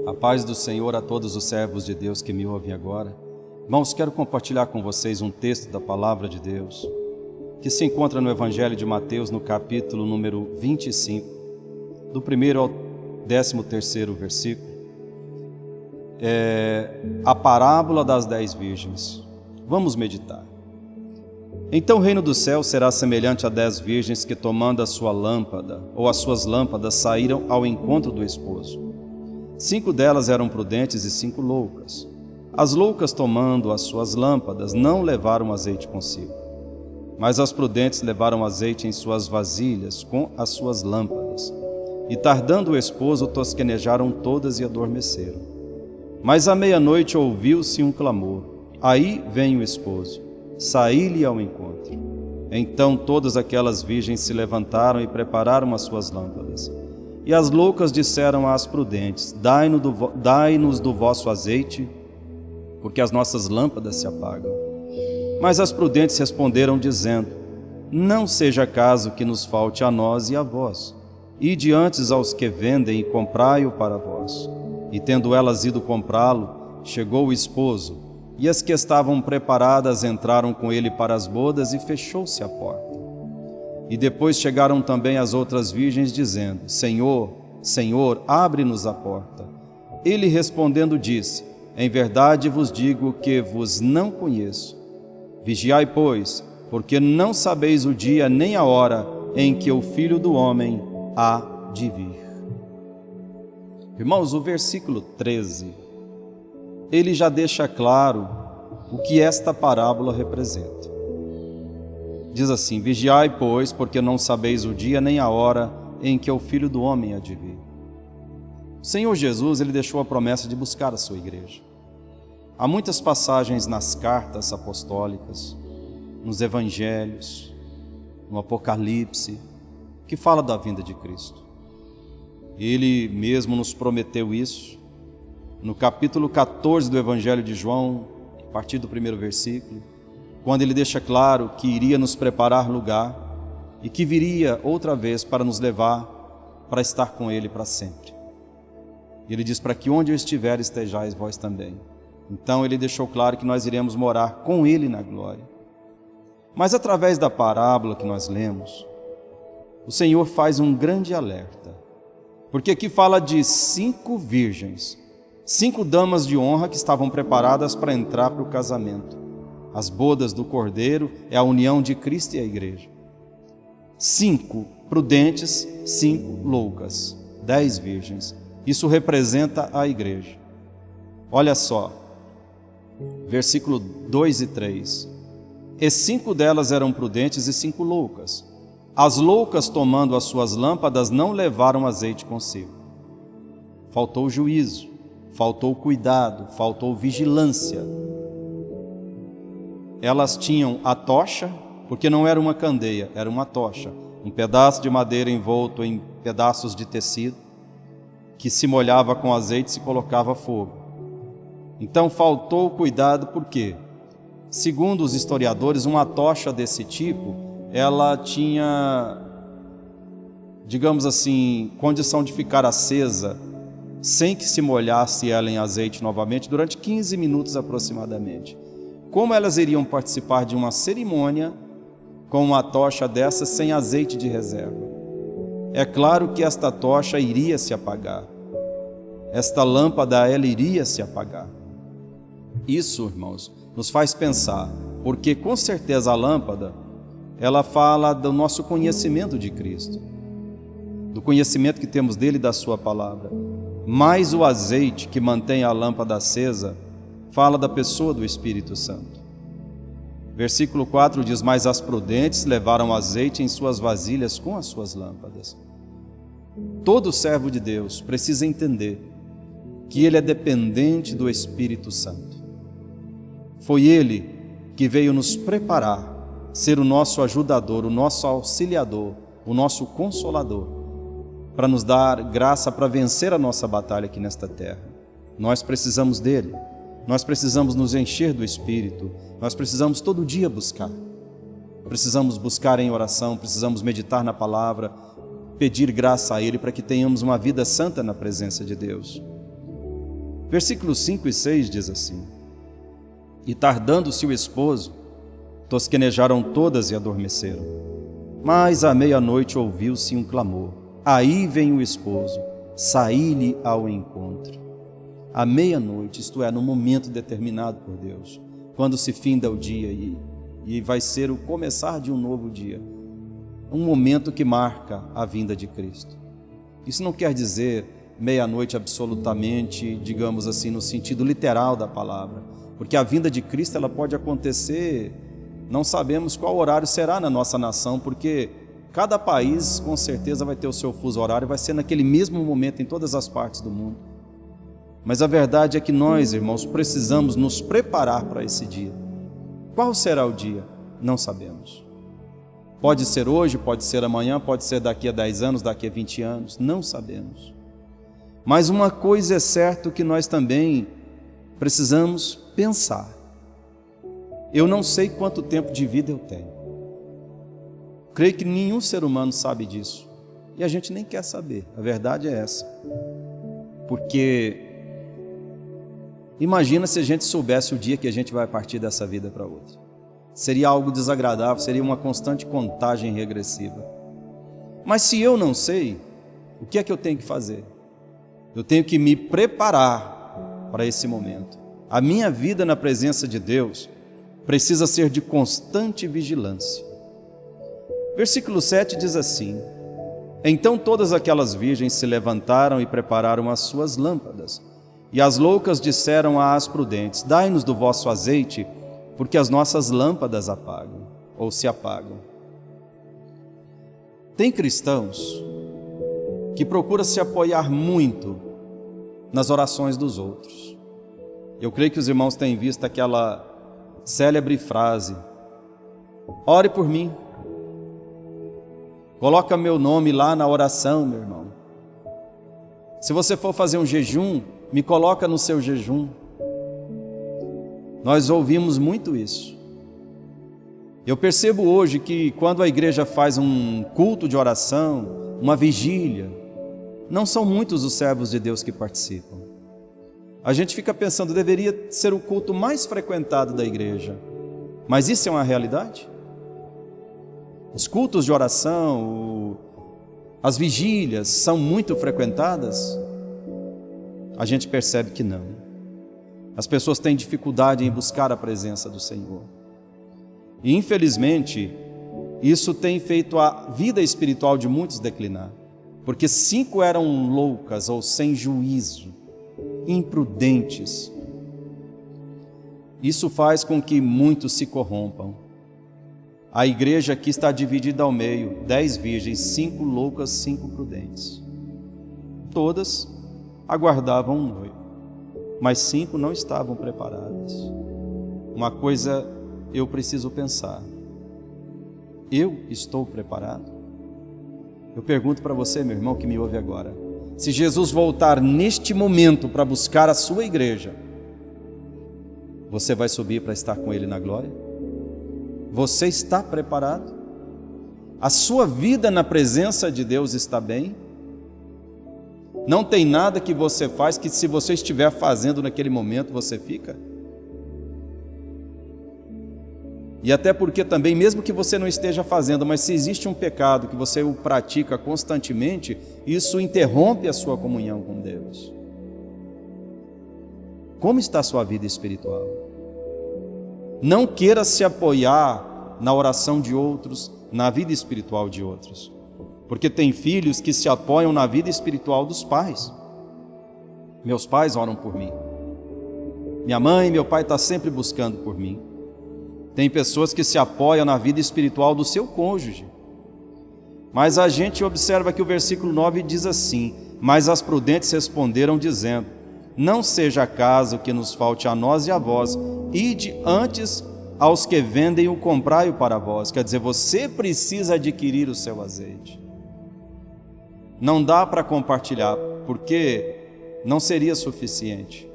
A paz do Senhor a todos os servos de Deus que me ouvem agora. Irmãos, quero compartilhar com vocês um texto da Palavra de Deus, que se encontra no Evangelho de Mateus, no capítulo número 25, do 1º ao 13º versículo. A parábola das 10 virgens. Vamos meditar. Então o reino do céu será semelhante a 10 virgens que, tomando a sua lâmpada, ou as suas lâmpadas, saíram ao encontro do esposo. 5 delas eram prudentes e 5 loucas. As loucas, tomando as suas lâmpadas, não levaram azeite consigo, mas as prudentes levaram azeite em suas vasilhas com as suas lâmpadas. E tardando o esposo, tosquenejaram todas e adormeceram. Mas à meia-noite ouviu-se um clamor: aí vem o esposo, saí-lhe ao encontro. Então todas aquelas virgens se levantaram e prepararam as suas lâmpadas. E as loucas disseram às prudentes: dai-nos do vosso azeite, porque as nossas lâmpadas se apagam. Mas as prudentes responderam, dizendo: não seja caso que nos falte a nós e a vós. Ide antes aos que vendem e comprai-o para vós. E tendo elas ido comprá-lo, chegou o esposo, e as que estavam preparadas entraram com ele para as bodas, e fechou-se a porta. E depois chegaram também as outras virgens, dizendo: Senhor, Senhor, abre-nos a porta. Ele respondendo disse: em verdade vos digo que vos não conheço. Vigiai, pois, porque não sabeis o dia nem a hora em que o Filho do Homem há de vir. Irmãos, o versículo 13, ele já deixa claro o que esta parábola representa. Diz assim: vigiai, pois, porque não sabeis o dia nem a hora em que o Filho do Homem há de vir. O Senhor Jesus, ele deixou a promessa de buscar a sua igreja. Há muitas passagens nas cartas apostólicas, nos evangelhos, no Apocalipse, que fala da vinda de Cristo. Ele mesmo nos prometeu isso no capítulo 14 do Evangelho de João, a partir do 1º versículo, quando ele deixa claro que iria nos preparar lugar e que viria outra vez para nos levar para estar com ele para sempre. Ele diz: para que onde eu estiver estejais vós também. Então ele deixou claro que nós iremos morar com ele na glória. Mas através da parábola que nós lemos, o Senhor faz um grande alerta, porque aqui fala de 5 virgens, 5 damas de honra que estavam preparadas para entrar para o casamento. As bodas do Cordeiro é a união de Cristo e a igreja. 5 prudentes, 5 loucas, 10 virgens. Isso representa a igreja. Olha só, versículo 2 e 3. E 5 delas eram prudentes e 5 loucas. As loucas, tomando as suas lâmpadas, não levaram azeite consigo. Faltou juízo, faltou cuidado, faltou vigilância. Elas tinham a tocha, porque não era uma candeia, era uma tocha, um pedaço de madeira envolto em pedaços de tecido, que se molhava com azeite e se colocava fogo. Então faltou cuidado, por quê? Segundo os historiadores, uma tocha desse tipo, ela tinha, digamos assim, condição de ficar acesa sem que se molhasse ela em azeite novamente durante 15 minutos aproximadamente. Como elas iriam participar de uma cerimônia com uma tocha dessa sem azeite de reserva? É claro que esta tocha iria se apagar. Esta lâmpada, ela iria se apagar. Isso, irmãos, nos faz pensar, porque com certeza a lâmpada, ela fala do nosso conhecimento de Cristo, do conhecimento que temos dele e da sua palavra. Mas o azeite que mantém a lâmpada acesa fala da pessoa do Espírito Santo. Versículo 4 diz: mas as prudentes levaram azeite em suas vasilhas com as suas lâmpadas. Todo servo de Deus precisa entender que ele é dependente do Espírito Santo. Foi ele que veio nos preparar, ser o nosso ajudador, o nosso auxiliador, o nosso consolador, para nos dar graça para vencer a nossa batalha aqui nesta terra. Nós precisamos dele, nós precisamos nos encher do Espírito, nós precisamos todo dia buscar. Precisamos buscar em oração, precisamos meditar na palavra, pedir graça a ele para que tenhamos uma vida santa na presença de Deus. Versículos 5 e 6 diz assim: E tardando-se o esposo, tosquenejaram todas e adormeceram. Mas à meia-noite ouviu-se um clamor: Aí vem o esposo, saí-lhe ao encontro. À meia-noite, isto é, no momento determinado por Deus, quando se finda o dia e vai ser o começar de um novo dia, um momento que marca a vinda de Cristo. Isso não quer dizer meia-noite absolutamente, digamos assim, no sentido literal da palavra, porque a vinda de Cristo ela pode acontecer, não sabemos qual horário será na nossa nação, porque cada país com certeza vai ter o seu fuso horário, vai ser naquele mesmo momento em todas as partes do mundo. Mas a verdade é que nós, irmãos, precisamos nos preparar para esse dia. Qual será o dia? Não sabemos. Pode ser hoje, pode ser amanhã, pode ser daqui a 10 anos, daqui a 20 anos, não sabemos. Mas uma coisa é certa que nós também precisamos pensar. Eu não sei quanto tempo de vida eu tenho. Creio que nenhum ser humano sabe disso. E a gente nem quer saber, a verdade é essa. Porque imagina se a gente soubesse o dia que a gente vai partir dessa vida para outra. Seria algo desagradável, seria uma constante contagem regressiva. Mas se eu não sei, o que é que eu tenho que fazer? Eu tenho que me preparar para esse momento. A minha vida na presença de Deus precisa ser de constante vigilância. Versículo 7 diz assim: Então todas aquelas virgens se levantaram e prepararam as suas lâmpadas. E as loucas disseram às prudentes: Dai-nos do vosso azeite, porque as nossas lâmpadas apagam, ou se apagam. Tem cristãos que procuram se apoiar muito nas orações dos outros. Eu creio que os irmãos têm visto aquela célebre frase: ore por mim. Coloca meu nome lá na oração, meu irmão. Se você for fazer um jejum, me coloca no seu jejum. Nós ouvimos muito isso. Eu percebo hoje que quando a igreja faz um culto de oração, uma vigília, não são muitos os servos de Deus que participam. A gente fica pensando, deveria ser o culto mais frequentado da igreja. Mas isso é uma realidade? Os cultos de oração, as vigílias são muito frequentadas? A gente percebe que não. As pessoas têm dificuldade em buscar a presença do Senhor. E infelizmente, isso tem feito a vida espiritual de muitos declinar. Porque 5 eram loucas ou sem juízo, imprudentes. Isso faz com que muitos se corrompam. A igreja aqui está dividida ao meio, 10 virgens, 5 loucas, 5 prudentes. Todas aguardavam um noivo, mas 5 não estavam preparadas. Uma coisa eu preciso pensar: eu estou preparado? Eu pergunto para você, meu irmão, que me ouve agora: se Jesus voltar neste momento para buscar a sua igreja, você vai subir para estar com Ele na glória? Você está preparado? A sua vida na presença de Deus está bem? Não tem nada que você faz que, se você estiver fazendo naquele momento, você fica? E até porque também, mesmo que você não esteja fazendo, mas se existe um pecado que você o pratica constantemente, isso interrompe a sua comunhão com Deus. Como está a sua vida espiritual? Não queira se apoiar na oração de outros, na vida espiritual de outros. Porque tem filhos que se apoiam na vida espiritual dos pais. Meus pais oram por mim. Minha mãe e meu pai estão sempre buscando por mim. Tem pessoas que se apoiam na vida espiritual do seu cônjuge. Mas a gente observa que o versículo 9 diz assim: Mas as prudentes responderam dizendo: Não seja caso que nos falte a nós e a vós, ide antes aos que vendem o comprai-o para vós. Quer dizer, você precisa adquirir o seu azeite. Não dá para compartilhar, porque não seria suficiente.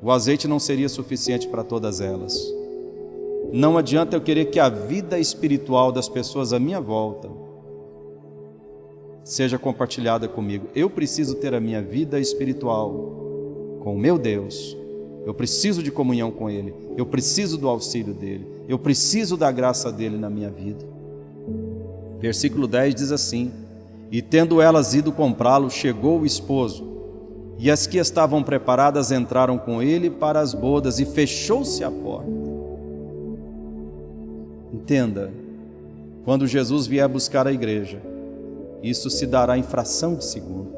O azeite não seria suficiente para todas elas. Não adianta eu querer que a vida espiritual das pessoas à minha volta seja compartilhada comigo. Eu preciso ter a minha vida espiritual com o meu Deus. Eu preciso de comunhão com Ele. Eu preciso do auxílio dEle. Eu preciso da graça dEle na minha vida. Versículo 10 diz assim: e tendo elas ido comprá-lo, chegou o esposo, e as que estavam preparadas entraram com ele para as bodas, e fechou-se a porta. Entenda, quando Jesus vier buscar a igreja, isso se dará em fração de segundo.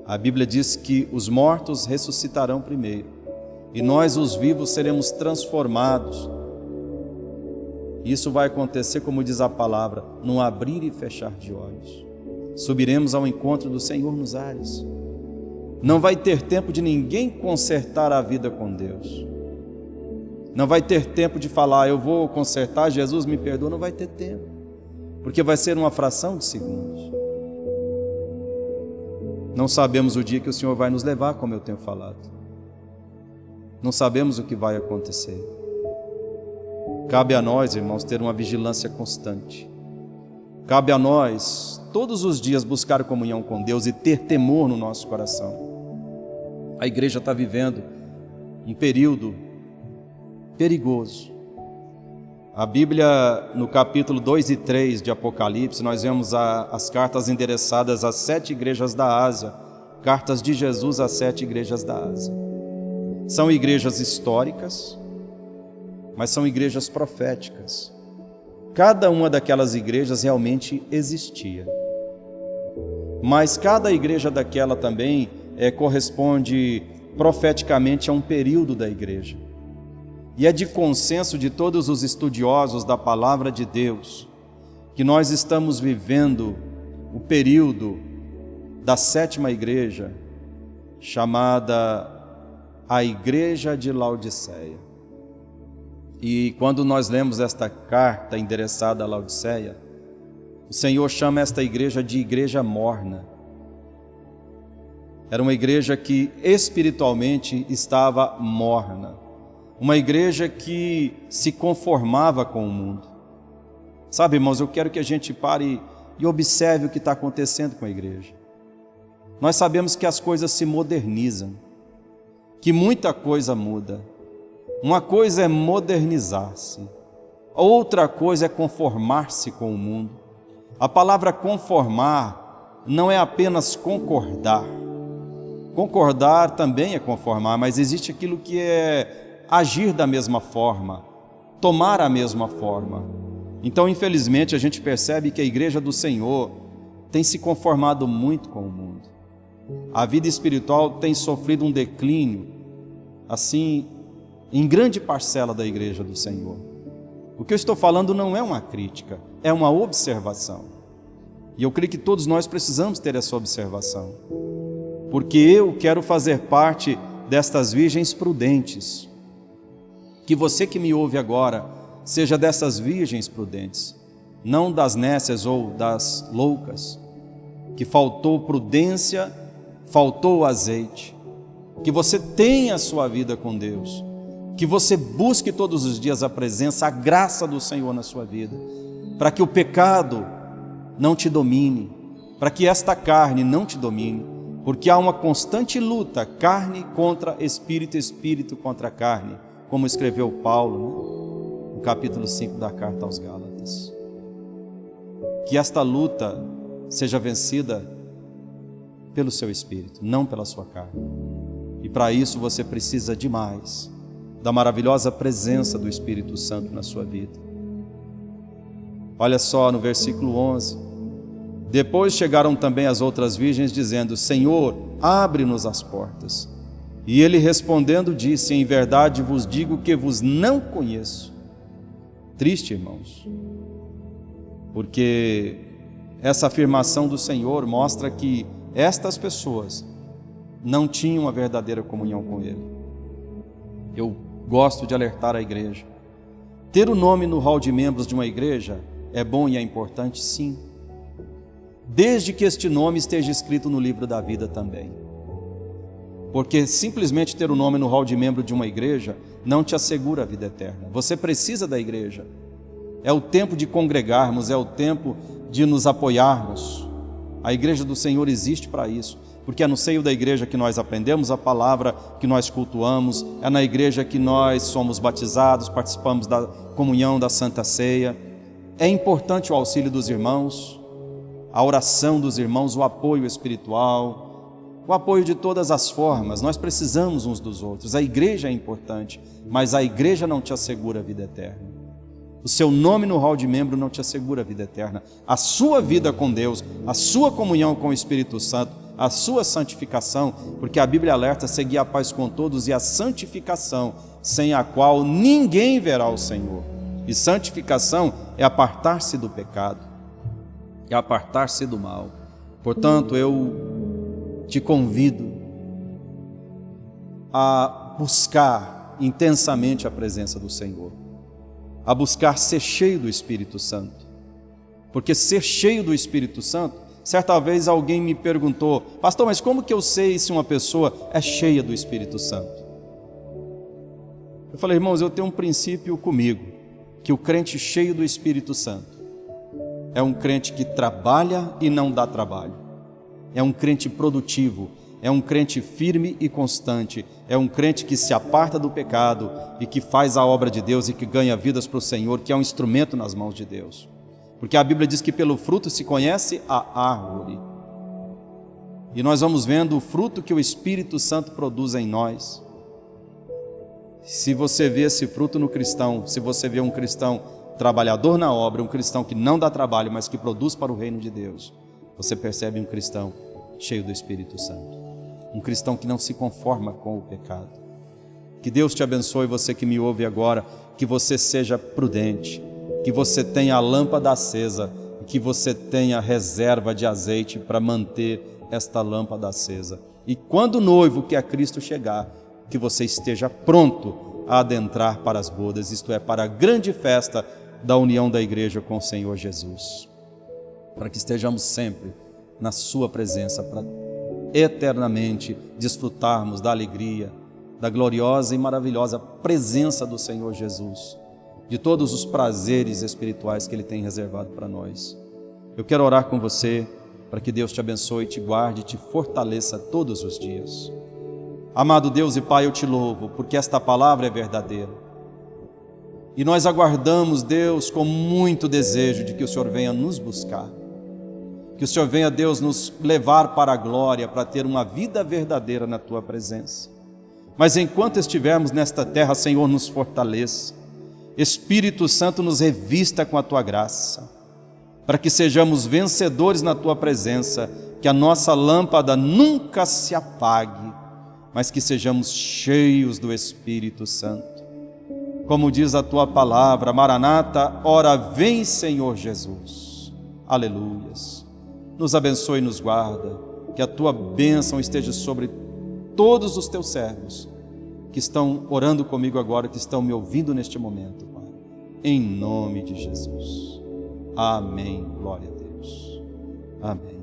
A Bíblia diz que os mortos ressuscitarão primeiro, e nós, os vivos, seremos transformados. Isso vai acontecer, como diz a palavra, num abrir e fechar de olhos. Subiremos ao encontro do Senhor nos ares. Não vai ter tempo de ninguém consertar a vida com Deus. Não vai ter tempo de falar, eu vou consertar, Jesus me perdoa. Não vai ter tempo, porque vai ser uma fração de segundos. Não sabemos o dia que o Senhor vai nos levar, como eu tenho falado. Não sabemos o que vai acontecer. Cabe a nós, irmãos, ter uma vigilância constante. Cabe a nós, todos os dias, buscar comunhão com Deus e ter temor no nosso coração. A igreja está vivendo um período perigoso. A Bíblia, no capítulo 2 e 3 de Apocalipse, nós vemos as cartas endereçadas às 7 igrejas da Ásia, cartas de Jesus às 7 igrejas da Ásia. São igrejas históricas, mas são igrejas proféticas. Cada uma daquelas igrejas realmente existia. Mas cada igreja daquela também corresponde profeticamente a um período da igreja. E é de consenso de todos os estudiosos da palavra de Deus que nós estamos vivendo o período da 7ª igreja, chamada a Igreja de Laodiceia. E quando nós lemos esta carta endereçada a Laodiceia, o Senhor chama esta igreja de igreja morna. Era uma igreja que espiritualmente estava morna. Uma igreja que se conformava com o mundo. Sabe, irmãos, eu quero que a gente pare e observe o que está acontecendo com a igreja. Nós sabemos que as coisas se modernizam, que muita coisa muda. Uma coisa é modernizar-se, outra coisa é conformar-se com o mundo. A palavra conformar não é apenas concordar. Concordar também é conformar, mas existe aquilo que é agir da mesma forma, tomar a mesma forma. Então, infelizmente, a gente percebe que a igreja do Senhor tem se conformado muito com o mundo. A vida espiritual tem sofrido um declínio, assim, em grande parcela da igreja do Senhor. O que eu estou falando não é uma crítica, é uma observação. E eu creio que todos nós precisamos ter essa observação, porque eu quero fazer parte destas virgens prudentes. Que você que me ouve agora seja dessas virgens prudentes, não das nécias ou das loucas, que faltou prudência, faltou azeite. Que você tenha a sua vida com Deus, que você busque todos os dias a presença, a graça do Senhor na sua vida, para que o pecado não te domine, para que esta carne não te domine, porque há uma constante luta, carne contra espírito, espírito contra carne, como escreveu Paulo, né? No capítulo 5 da carta aos Gálatas. Que esta luta seja vencida pelo seu espírito, não pela sua carne. E para isso você precisa demais da maravilhosa presença do Espírito Santo na sua vida. Olha só no versículo 11. Depois chegaram também as outras virgens, dizendo: Senhor, abre-nos as portas. E ele respondendo disse: Em verdade vos digo que vos não conheço. Triste, irmãos, porque essa afirmação do Senhor mostra que estas pessoas não tinham a verdadeira comunhão com Ele. Eu gosto de alertar a igreja. Ter o nome no hall de membros de uma igreja é bom e é importante, sim, desde que este nome esteja escrito no livro da vida também. Porque simplesmente ter o nome no hall de membro de uma igreja não te assegura a vida eterna. Você precisa da igreja. É o tempo de congregarmos, é o tempo de nos apoiarmos. A igreja do Senhor existe para isso, porque é no seio da igreja que nós aprendemos a palavra, que nós cultuamos, é na igreja que nós somos batizados, participamos da comunhão da Santa Ceia. É importante o auxílio dos irmãos, a oração dos irmãos, o apoio espiritual, o apoio de todas as formas. Nós precisamos uns dos outros. A igreja é importante, mas a igreja não te assegura a vida eterna. O seu nome no hall de membro não te assegura a vida eterna. A sua vida com Deus, a sua comunhão com o Espírito Santo, a sua santificação, porque a Bíblia alerta: seguir a paz com todos e a santificação, sem a qual ninguém verá o Senhor. E santificação é apartar-se do pecado, é apartar-se do mal. Portanto, eu te convido a buscar intensamente a presença do Senhor, a buscar ser cheio do Espírito Santo, porque ser cheio do Espírito Santo, certa vez alguém me perguntou: pastor, mas como que eu sei se uma pessoa é cheia do Espírito Santo? Eu falei: irmãos, eu tenho um princípio comigo, que o crente cheio do Espírito Santo é um crente que trabalha e não dá trabalho, é um crente produtivo, é um crente firme e constante, é um crente que se aparta do pecado e que faz a obra de Deus e que ganha vidas para o Senhor, que é um instrumento nas mãos de Deus. Porque a Bíblia diz que pelo fruto se conhece a árvore. E nós vamos vendo o fruto que o Espírito Santo produz em nós. Se você vê esse fruto no cristão, se você vê um cristão trabalhador na obra, um cristão que não dá trabalho, mas que produz para o reino de Deus, você percebe um cristão cheio do Espírito Santo, um cristão que não se conforma com o pecado. Que Deus te abençoe, você que me ouve agora, que você seja prudente, que você tenha a lâmpada acesa, que você tenha reserva de azeite para manter esta lâmpada acesa. E quando o noivo, que é Cristo, chegar, que você esteja pronto a adentrar para as bodas, isto é, para a grande festa da união da igreja com o Senhor Jesus. Para que estejamos sempre na sua presença, para eternamente desfrutarmos da alegria, da gloriosa e maravilhosa presença do Senhor Jesus, de todos os prazeres espirituais que Ele tem reservado para nós. Eu quero orar com você para que Deus te abençoe, te guarde e te fortaleça todos os dias. Amado Deus e Pai, eu te louvo, porque esta palavra é verdadeira. E nós aguardamos, Deus, com muito desejo de que o Senhor venha nos buscar. Que o Senhor venha, Deus, nos levar para a glória, para ter uma vida verdadeira na Tua presença. Mas enquanto estivermos nesta terra, Senhor, nos fortaleça. Espírito Santo, nos revista com a Tua graça, para que sejamos vencedores na Tua presença, que a nossa lâmpada nunca se apague, mas que sejamos cheios do Espírito Santo. Como diz a Tua palavra, Maranata, ora vem, Senhor Jesus. Aleluias. Nos abençoe e nos guarda, que a Tua bênção esteja sobre todos os Teus servos que estão orando comigo agora, que estão me ouvindo neste momento, Pai. Em nome de Jesus. Amém. Glória a Deus. Amém.